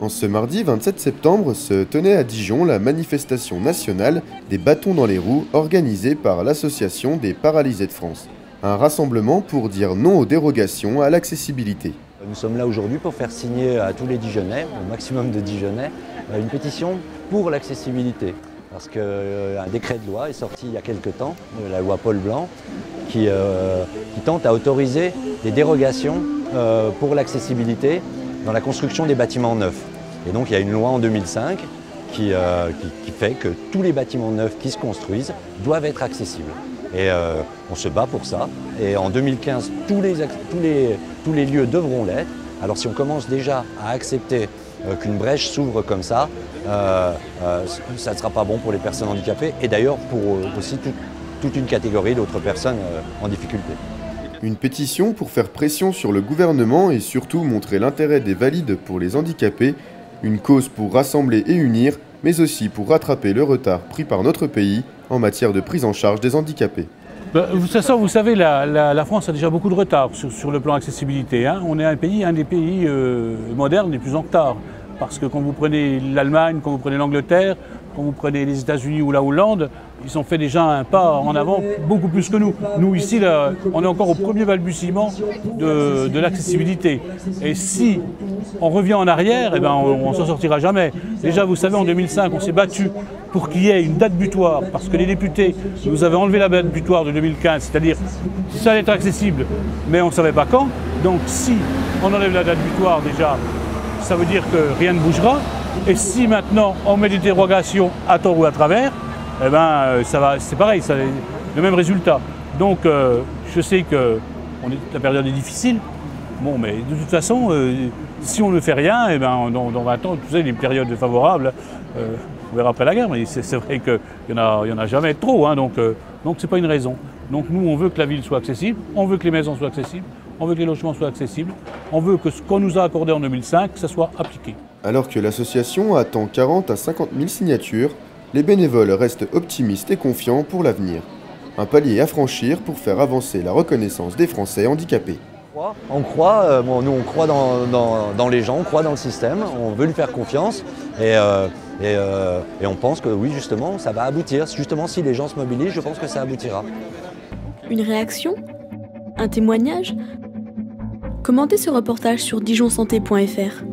En ce mardi 27 septembre se tenait à Dijon la manifestation nationale des bâtons dans les roues organisée par l'Association des paralysés de France. Un rassemblement pour dire non aux dérogations à l'accessibilité. Nous sommes là aujourd'hui pour faire signer à tous les Dijonnais, au maximum de Dijonnais, une pétition pour l'accessibilité. Parce qu'un décret de loi est sorti il y a quelques temps, la loi Paul Blanc, qui tente à autoriser des dérogations pour l'accessibilité dans la construction des bâtiments neufs. Et donc il y a une loi en 2005 qui fait que tous les bâtiments neufs qui se construisent doivent être accessibles. Et on se bat pour ça. Et en 2015, tous les lieux devront l'être. Alors si on commence déjà à accepter qu'une brèche s'ouvre comme ça ne sera pas bon pour les personnes handicapées et d'ailleurs pour aussi toute une catégorie d'autres personnes en difficulté. Une pétition pour faire pression sur le gouvernement et surtout montrer l'intérêt des valides pour les handicapés, une cause pour rassembler et unir, mais aussi pour rattraper le retard pris par notre pays en matière de prise en charge des handicapés. De toute façon, vous savez, la France a déjà beaucoup de retard sur le plan accessibilité. Hein. On est un des pays modernes les plus en retard. Parce que quand vous prenez l'Allemagne, quand vous prenez l'Angleterre, quand vous prenez les États-Unis ou la Hollande, ils ont fait déjà un pas en avant beaucoup plus que nous. Nous, ici, là, on est encore au premier balbutiement de l'accessibilité. Et si on revient en arrière, eh ben, on ne s'en sortira jamais. Déjà, vous savez, en 2005, on s'est battu pour qu'il y ait une date butoir, parce que les députés nous avaient enlevé la date butoir de 2015, c'est-à-dire que ça allait être accessible, mais on ne savait pas quand. Donc si on enlève la date butoir déjà, ça veut dire que rien ne bougera. Et si maintenant on met des dérogations à tort ou à travers, eh ben, c'est pareil, ça a le même résultat. Donc je sais que la période est difficile, bon, mais de toute façon, si on ne fait rien, eh ben, dans 20 ans, vous savez, les périodes favorables, on verra après la guerre, mais c'est vrai qu'il n'y en a jamais trop, hein, donc c'est pas une raison. Donc nous, on veut que la ville soit accessible, on veut que les maisons soient accessibles, on veut que les logements soient accessibles, on veut que ce qu'on nous a accordé en 2005, ça soit appliqué. Alors que l'association attend 40 à 50 000 signatures, les bénévoles restent optimistes et confiants pour l'avenir. Un palier à franchir pour faire avancer la reconnaissance des Français handicapés. On croit, nous on croit dans les gens, on croit dans le système, on veut lui faire confiance et on pense que oui, justement, ça va aboutir. Justement, si les gens se mobilisent, je pense que ça aboutira. Une réaction? Un témoignage? Commentez ce reportage sur dijonsanté.fr.